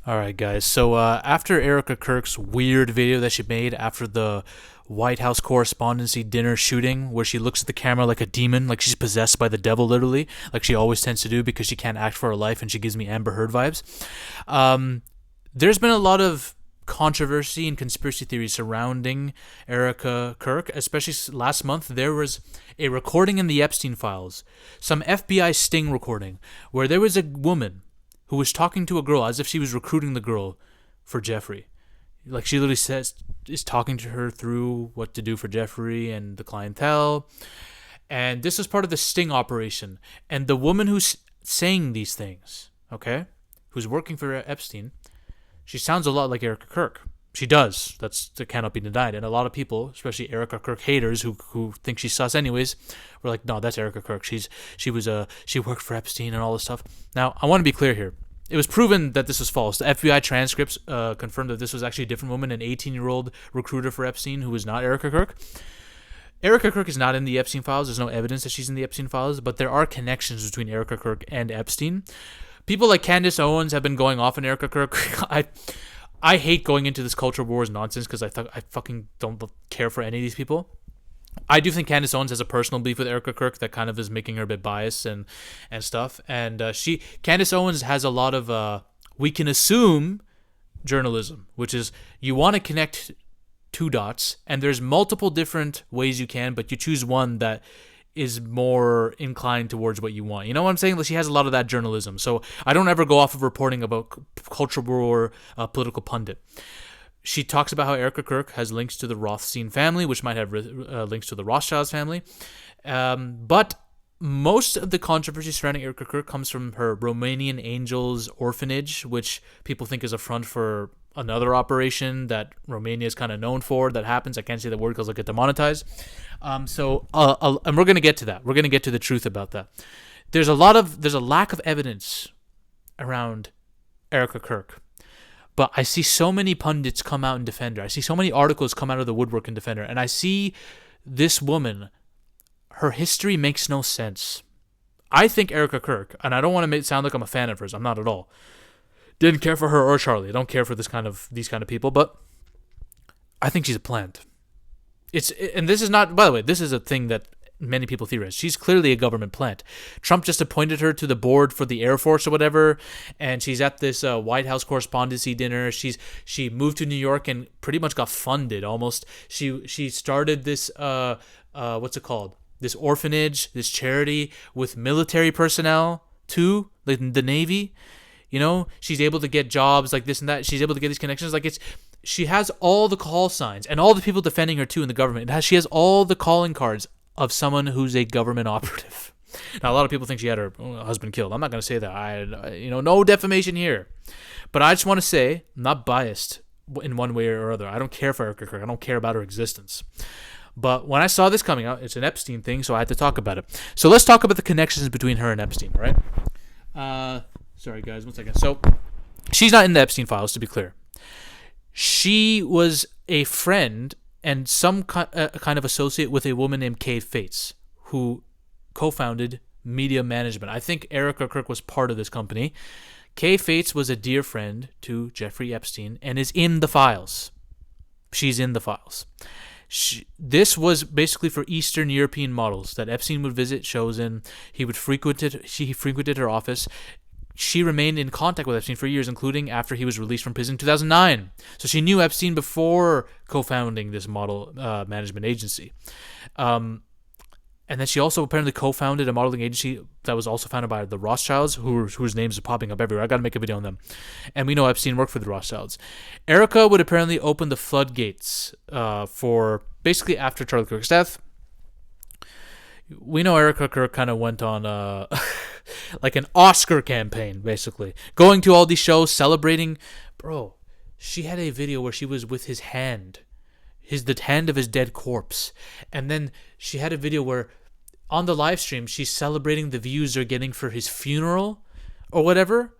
All right, guys. So after Erica Kirk's weird video that she made after the White House correspondency dinner shooting, where she looks at the camera like a demon, like she's possessed by the devil, literally, like she always tends to do because she can't act for her life, and she gives me Amber Heard vibes. Um, there's been a lot of controversy and conspiracy theories surrounding Erica Kirk, especially last month. There was a recording in the Epstein files, some FBI sting recording, where there was a woman who was talking to a girl as if she was recruiting the girl for Jeffrey. Like she literally says, is talking to her through what to do for Jeffrey and the clientele. And this is part of the sting operation. And the woman who's saying these things, okay, who's working for Epstein, she sounds a lot like Erica Kirk. She does. That cannot be denied. And a lot of people, especially Erica Kirk haters who think she's sus anyways, were like, no, that's Erica Kirk. She worked for Epstein and all this stuff. Now, I want to be clear here. It was proven that this was false. The FBI transcripts confirmed that this was actually a different woman, an 18-year-old recruiter for Epstein who was not Erica Kirk. Erica Kirk is not in the Epstein files. There's no evidence that she's in the Epstein files, but there are connections between Erica Kirk and Epstein. People like Candace Owens have been going off on Erica Kirk. I hate going into this culture wars nonsense because I fucking don't care for any of these people. I do think Candace Owens has a personal beef with Erica Kirk that kind of is making her a bit biased and stuff. And Candace Owens has a lot of we can assume journalism, which is you want to connect two dots, and there's multiple different ways you can, but you choose one that is more inclined towards what you want. You know what I'm saying? She has a lot of that journalism. So I don't ever go off of reporting about culture war or political pundit. She talks about how Erica Kirk has links to the Rothstein family, which might have links to the Rothschilds family. But most of the controversy surrounding Erica Kirk comes from her Romanian Angels orphanage, which people think is a front for another operation that Romania is kind of known for that happens. I can't say the word because I'll get demonetized. And we're going to get to that. We're going to get to the truth about that. There's a lack of evidence around Erica Kirk. But I see so many pundits come out and defend her. I see so many articles come out of the woodwork and defend her. And I see this woman, her history makes no sense. I think Erica Kirk, and I don't want to sound like I'm a fan of hers. I'm not at all. Didn't care for her or Charlie. I don't care for these kind of people. But I think she's a plant. And this is not, by the way, this is a thing that many people theorize. She's clearly a government plant. Trump just appointed her to the board for the Air Force or whatever, and she's at this White House correspondency dinner. She moved to New York and pretty much got funded almost. She started this what's it called? This orphanage, this charity with military personnel too, like the Navy. You know, she's able to get jobs like this and that. She's able to get these connections. She has all the call signs and all the people defending her too in the government. She has all the calling cards of someone who's a government operative. Now, a lot of people think she had her husband killed. I'm not going to say that. No defamation here. But I just want to say, I'm not biased in one way or other. I don't care for Erica Kirk. I don't care about her existence. But when I saw this coming out, it's an Epstein thing, so I had to talk about it. So let's talk about the connections between her and Epstein, all right? Sorry, guys, 1 second. So she's not in the Epstein files, to be clear. She was a friend and some kind of associate with a woman named Kay Fates, who co-founded Media Management. I think Erica Kirk was part of this company. Kay Fates was a dear friend to Jeffrey Epstein and is in the files. She's in the files. This was basically for Eastern European models that Epstein would visit shows in. He frequented her office. She remained in contact with Epstein for years, including after he was released from prison in 2009. So she knew Epstein before co-founding this model management agency. And then she also apparently co-founded a modeling agency that was also founded by the Rothschilds, whose names are popping up everywhere. I got to make a video on them. And we know Epstein worked for the Rothschilds. Erica would apparently open the floodgates for basically after Charlie Kirk's death. We know Erica Kirk kind of went on like an Oscar campaign, basically. Going to all these shows, celebrating. Bro, she had a video where she was with his hand. The hand of his dead corpse. And then she had a video where on the live stream, she's celebrating the views they're getting for his funeral or whatever.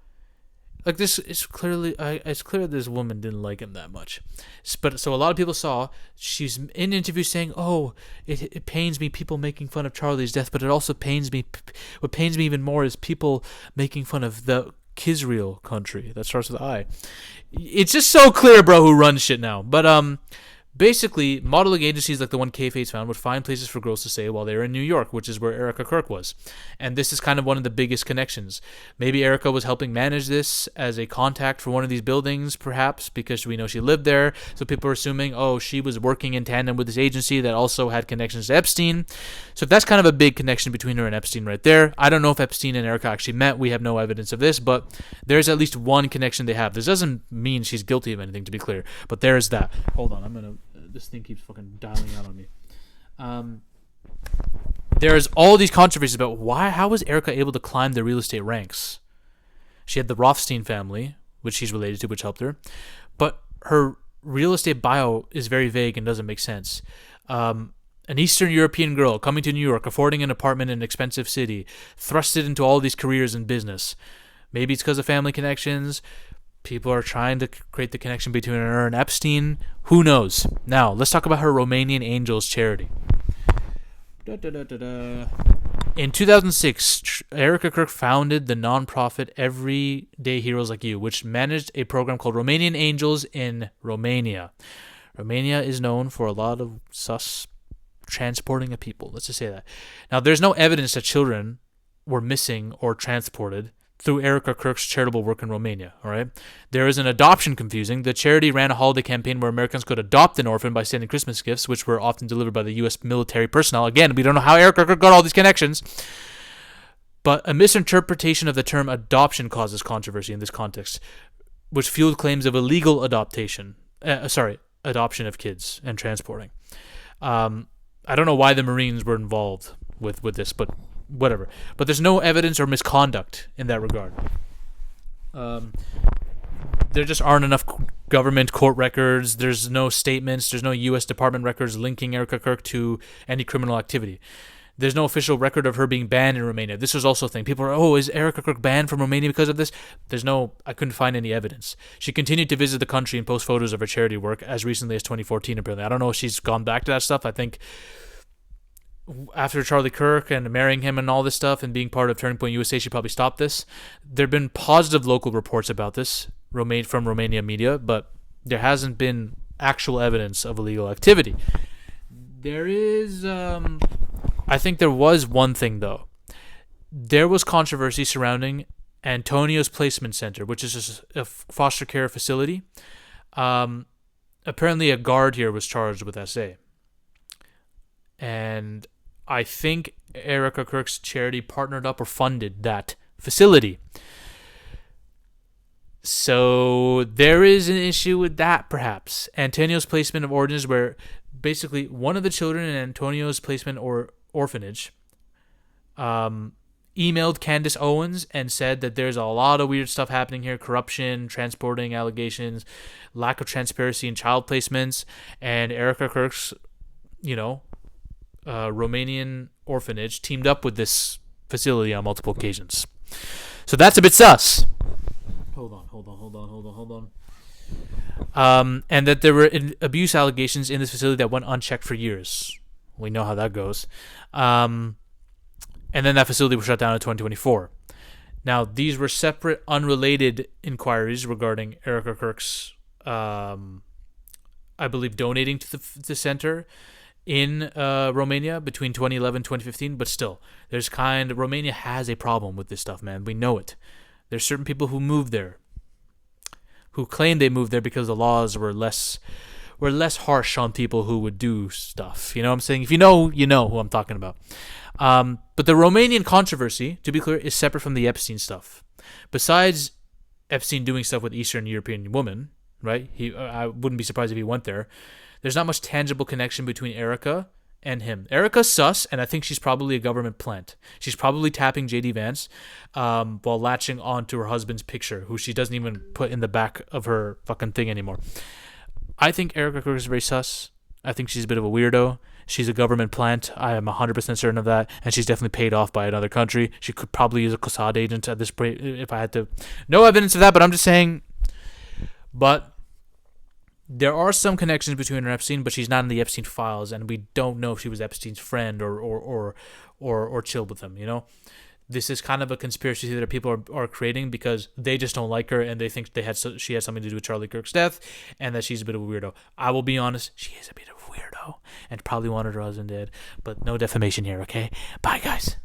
Like, this is clearly, it's clear this woman didn't like him that much. But so a lot of people saw she's in interviews saying, "Oh, it pains me people making fun of Charlie's death, but it also pains me. What pains me even more is people making fun of the Kisrael country that starts with I. It's just so clear, bro, who runs shit now. But basically, modeling agencies like the one K-Fates found would find places for girls to stay while they were in New York, which is where Erica Kirk was. And this is kind of one of the biggest connections. Maybe Erica was helping manage this as a contact for one of these buildings, perhaps, because we know she lived there. So people are assuming, oh, she was working in tandem with this agency that also had connections to Epstein. So that's kind of a big connection between her and Epstein right there. I don't know if Epstein and Erica actually met. We have no evidence of this, but there's at least one connection they have. This doesn't mean she's guilty of anything, to be clear, but there's that. Hold on, this thing keeps fucking dialing out on me. There's all these controversies about how was Erica able to climb the real estate ranks. She had the Rothstein family, which she's related to, which helped her, but her real estate bio is very vague and doesn't make sense. An Eastern European girl coming to New York, affording an apartment in an expensive city, thrusted into all these careers in business. Maybe it's because of family connections. People are trying to create the connection between her and Epstein. Who knows? Now, let's talk about her Romanian Angels charity. In 2006, Erica Kirk founded the nonprofit Everyday Heroes Like You, which managed a program called Romanian Angels in Romania. Romania is known for a lot of sus transporting of people. Let's just say that. Now, there's no evidence that children were missing or transported through Erica Kirk's charitable work in Romania, all right? There is an adoption confusing. The charity ran a holiday campaign where Americans could adopt an orphan by sending Christmas gifts, which were often delivered by the U.S. military personnel. Again, we don't know how Erica Kirk got all these connections. But a misinterpretation of the term adoption causes controversy in this context, which fueled claims of illegal adoption of kids and transporting. I don't know why the Marines were involved with this, but whatever. But there's no evidence or misconduct in that regard. There just aren't enough government court records. There's no statements. There's no U.S. Department records linking Erica Kirk to any criminal activity. There's no official record of her being banned in Romania. This was also a thing. People are, is Erica Kirk banned from Romania because of this? I couldn't find any evidence. She continued to visit the country and post photos of her charity work as recently as 2014, apparently. I don't know if she's gone back to that stuff. I think after Charlie Kirk and marrying him and all this stuff and being part of Turning Point USA, she probably stopped this. There have been positive local reports about this from Romania media, but there hasn't been actual evidence of illegal activity. There is, I think there was one thing, though. There was controversy surrounding Antonio's Placement Center, which is a foster care facility. Apparently a guard here was charged with SA. And I think Erica Kirk's charity partnered up or funded that facility. So there is an issue with that, perhaps. Antonio's Placement of Origins, where basically one of the children in Antonio's Placement or orphanage emailed Candace Owens and said that there's a lot of weird stuff happening here: corruption, transporting allegations, lack of transparency in child placements, and Erica Kirk's, Romanian orphanage teamed up with this facility on multiple occasions. So that's a bit sus. Hold on. And that there were abuse allegations in this facility that went unchecked for years. We know how that goes. And then that facility was shut down in 2024. Now, these were separate, unrelated inquiries regarding Erica Kirk's, I believe, donating to the center in Romania between 2011 and 2015. But still, Romania has a problem with this stuff, man. We know it. There's certain people who moved there, who claim they moved there because the laws were less harsh on people who would do stuff. You know what I'm saying? If you know who I'm talking about. But the Romanian controversy, to be clear, is separate from the Epstein stuff. Besides Epstein doing stuff with Eastern European women, right? I wouldn't be surprised if he went there. There's not much tangible connection between Erica and him. Erica's sus, and I think she's probably a government plant. She's probably tapping J.D. Vance while latching onto her husband's picture, who she doesn't even put in the back of her fucking thing anymore. I think Erica Kirk is very sus. I think she's a bit of a weirdo. She's a government plant. I am 100% certain of that. And she's definitely paid off by another country. She could probably use a Mossad agent at this point if I had to. No evidence of that, but I'm just saying. But there are some connections between her and Epstein, but she's not in the Epstein files, and we don't know if she was Epstein's friend or chilled with him, this is kind of a conspiracy theory that people are creating because they just don't like her and they think she had something to do with Charlie Kirk's death and that she's a bit of a weirdo. I will be honest, she is a bit of a weirdo and probably wanted her husband dead, but no defamation here, okay? Bye, guys.